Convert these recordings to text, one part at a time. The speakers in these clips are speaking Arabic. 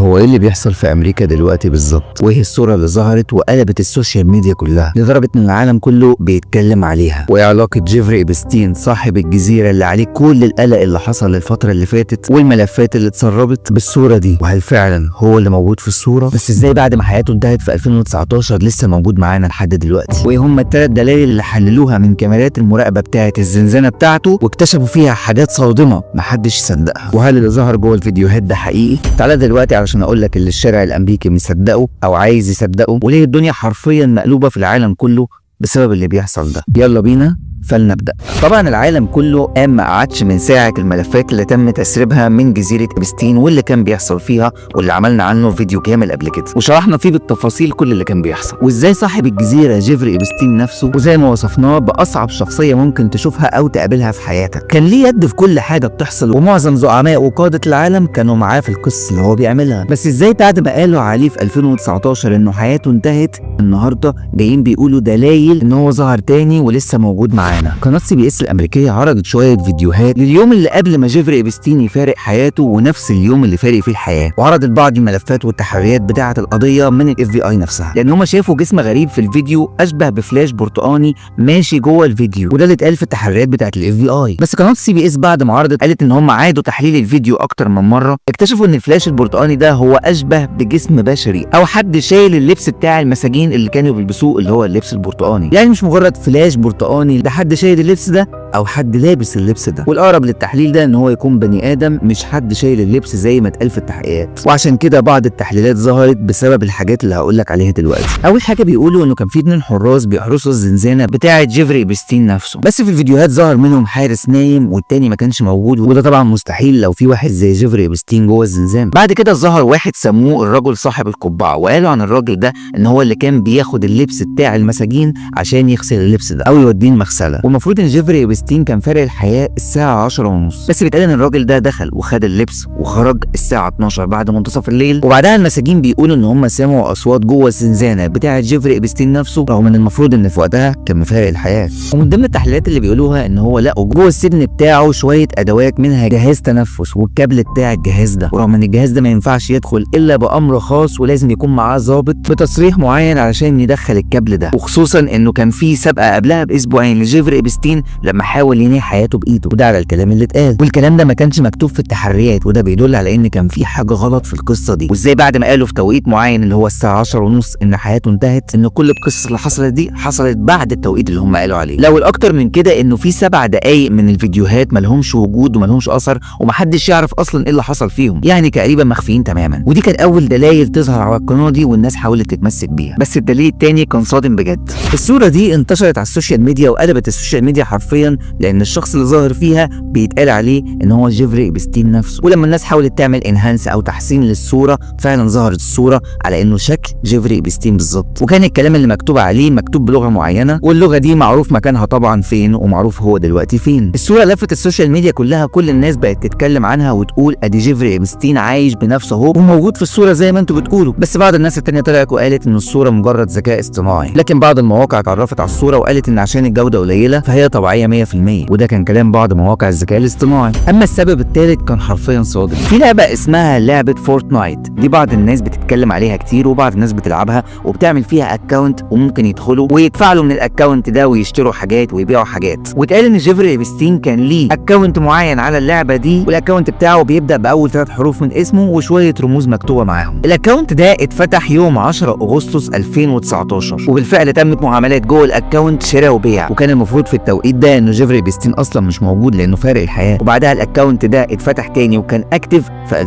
هو ايه اللي بيحصل في امريكا دلوقتي بالظبط؟ وايه الصوره اللي ظهرت وقلبت السوشيال ميديا كلها لدرجه ان العالم كله بيتكلم عليها؟ وايه علاقه جيفري إبستين صاحب الجزيره اللي عليه كل القلق اللي حصل الفتره اللي فاتت والملفات اللي اتسربت بالصوره دي؟ وهل فعلا هو اللي موجود في الصوره؟ بس ازاي بعد ما حياته انتهت في 2019 لسه موجود معانا لحد دلوقتي؟ وايه هم الثلاث دلائل اللي حللوها من كاميرات المراقبه بتاعه الزنزانه بتاعته واكتشفوا فيها حاجات صادمه محدش صدقها؟ وهل اللي ظهر جوه الفيديوهات ده حقيقي؟ تعالى دلوقتي علشان اقول لك اللي الشارع الامريكي مصدقه او عايز يصدقه، وليه الدنيا حرفيا مقلوبه في العالم كله بسبب اللي بيحصل ده. يلا بينا فلنبدأ. طبعا العالم كله قام ما قعدش من ساعة الملفات اللي تم تسريبها من جزيرة إبستين واللي كان بيحصل فيها، واللي عملنا عنه فيديو كامل قبل كده وشرحنا فيه بالتفاصيل كل اللي كان بيحصل، وازاي صاحب الجزيرة جيفري إبستين نفسه وزي ما وصفناه بأصعب شخصية ممكن تشوفها أو تقابلها في حياتك، كان ليه يد في كل حاجة بتحصل، ومعظم زعماء وقادة العالم كانوا معاه في القصة اللي هو بيعملها. بس ازاي بعد ما قالوا عليه في 2019 إنه حياته انتهت، النهارده جايين بيقولوا دلائل إن هو ظهر تاني ولسه موجود معانا؟ قناة CBS الأمريكية عرضت شوية فيديوهات لليوم اللي قبل ما جيفري إبستين يفارق حياته ونفس اليوم اللي فارق فيه الحياة، وعرضت بعض الملفات والتحريات بتاعة القضية من ال FBI نفسها، لأن هما شافوا جسم غريب في الفيديو أشبه بفلاش برتقاني ماشي جوه الفيديو، وده اللي اتقال في التحريات بتاعة ال FBI. بس قناة CBS بعد ما عرضت قالت إن هما عادوا تحليل الفيديو أكتر من مرة، اكتشفوا إن الفلاش البرتقاني ده هو أشبه بجسم بشري أو حد شايل اللبس بتاع المساجين اللي كانوا بيلبسوه اللي هو اللبس البرتقاني، يعني مش مجرد فلاش برتقاني، ده حد شايل اللبس ده او حد لابس اللبس ده، والاقرب للتحليل ده ان هو يكون بني ادم مش حد شايل اللبس زي ما اتقال في التحقيقات. وعشان كده بعض التحليلات ظهرت بسبب الحاجات اللي هقول لك عليها دلوقتي. اول حاجه بيقولوا انه كان في 2 حراس بيحرسوا الزنزانه بتاعه جيفري إبستين نفسه، بس في الفيديوهات ظهر منهم حارس نايم والتاني ما كانش موجود، وده طبعا مستحيل لو في واحد زي جيفري إبستين جوه الزنزانه. بعد كده ظهر واحد سموه الرجل صاحب القبعه، وقالوا عن الراجل ده ان هو اللي كان بياخد اللبس بتاع المساجين عشان يغسل اللبس ده او يوديه المغسله، والمفروض ان جيفري إبستين كان فارق الحياه الساعه 10:30، بس بيتقال ان الراجل ده دخل وخد اللبس وخرج الساعه 12 بعد منتصف الليل، وبعدها المساجين بيقولوا ان هم سمعوا اصوات جوه الزنزانه بتاعه جيفري إبستين نفسه، رغم ان المفروض ان في وقتها كان مفارق الحياه. ومن ضمن التحليلات اللي بيقولوها ان هو لقوا جوه السجن بتاعه شويه ادوات منها جهاز تنفس والكابل بتاع الجهاز ده، ورغم ان الجهاز ده ما ينفعش يدخل الا بامر خاص ولازم يكون معاه ضابط بتصريح معين علشان يدخل الكابل ده، وخصوصا انه كان في سابقه قبلها باسبوعين لجيفري إبستين لما حاول ينهي حياته بايده، وده على الكلام اللي اتقال، والكلام ده ما كانش مكتوب في التحريات، وده بيدل على ان كان في حاجه غلط في القصه دي. وازاي بعد ما قالوا في توقيت معين اللي هو الساعه 10:30 ان حياته انتهت، ان كل القصص اللي حصلت دي حصلت بعد التوقيت اللي هم قالوا عليه. لو الاكتر من كده انه في 7 دقائق من الفيديوهات مالهمش وجود ومالهمش اثر ومحدش يعرف اصلا ايه اللي حصل فيهم، يعني تقريبا مخفيين تماما. ودي كانت اول دلائل تظهر على القناه دي والناس حاولت تتمسك بيها. بس الدليل الثاني كان صادم بجد. الصوره دي انتشرت على السوشيال ميديا وقلبت السوشيال ميديا حرفيا، لان الشخص اللي ظاهر فيها بيتقال عليه ان هو جيفري إبستين نفسه، ولما الناس حاولت تعمل انهانس او تحسين للصوره فعلا ظهرت الصوره على انه شكل جيفري إبستين بالظبط، وكان الكلام اللي مكتوب عليه مكتوب بلغه معينه، واللغه دي معروف مكانها طبعا فين ومعروف هو دلوقتي فين. الصوره لفت السوشيال ميديا كلها، كل الناس بقت تتكلم عنها وتقول ادي جيفري إبستين عايش بنفسه اهو وموجود في الصوره زي ما انتوا بتقولوا. بس بعض الناس التانيه طلعت وقالت ان الصوره مجرد ذكاء اصطناعي، لكن بعض المواقع اتعرفت على الصوره وقالت ان عشان الجوده قليله فهي طبيعيه 100%، وده كان كلام بعض مواقع الذكاء الاصطناعي. اما السبب الثالث كان حرفيا صادم. في لعبه اسمها لعبه فورتنايت، دي بعض الناس بتتكلم عليها كتير وبعض الناس بتلعبها وبتعمل فيها اكونت وممكن يدخلوا ويدفعوا من الاكونت ده ويشتروا حاجات ويبيعوا حاجات، واتقال ان جيفري إبستين كان ليه اكونت معين على اللعبه دي، والاكونت بتاعه بيبدا باول 3 حروف من اسمه وشويه رموز مكتوبه معاهم. الاكونت ده اتفتح يوم 10 اغسطس 2019، وبالفعل تمت معاملات جوه الاكونت شراء وبيع، وكان المفروض في التوقيت ده ان جيفري إبستين اصلا مش موجود لانه فارق الحياه. وبعدها الاكونت ده اتفتح تاني وكان اكتف في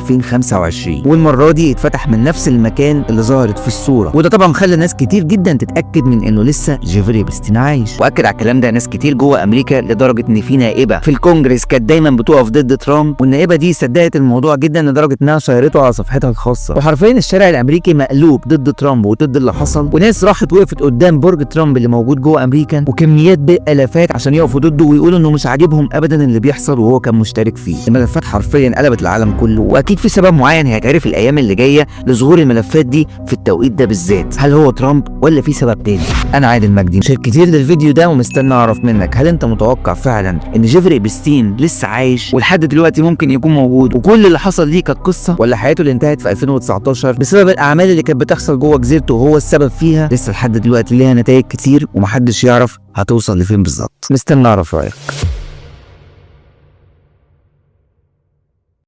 2025، والمره دي اتفتح من نفس المكان اللي ظهرت في الصوره، وده طبعا خلى ناس كتير جدا تتاكد من انه لسه جيفري إبستين عايش. واكد على الكلام ده ناس كتير جوه امريكا لدرجه ان في نائبه في الكونجرس كانت دايما بتقف ضد ترامب، والنائبه دي صدقت الموضوع جدا لدرجه انها شيرته على صفحتها الخاصه، وحرفيا الشارع الامريكي مقلوب ضد ترامب وضد اللي حصل، وناس راحت وقفت قدام برج ترامب اللي موجود جوه امريكا، وكميات بالافات عشان يقفوا ضده يردوا ويقولوا انه مش عاجبهم ابدا اللي بيحصل وهو كان مشترك فيه. الملفات حرفيا قلبت العالم كله، واكيد في سبب معين هيتعرف الايام اللي جايه لظهور الملفات دي في التوقيت ده بالذات. هل هو ترامب ولا في سبب تاني؟ انا عادل مجدي، مشاهد كتير للفيديو ده ومستني اعرف منك، هل انت متوقع فعلا ان جيفري إبستين لسه عايش ولحد دلوقتي ممكن يكون موجود وكل اللي حصل ليه كانت قصه، ولا حياته اللي انتهت في 2019 بسبب الاعمال اللي كانت بتحصل جوه جزيرته وهو السبب فيها لسه لحد دلوقتي ليها نتائج كتير ومحدش يعرف هتوصل لفين بالظبط؟ مستني اعرف رايك.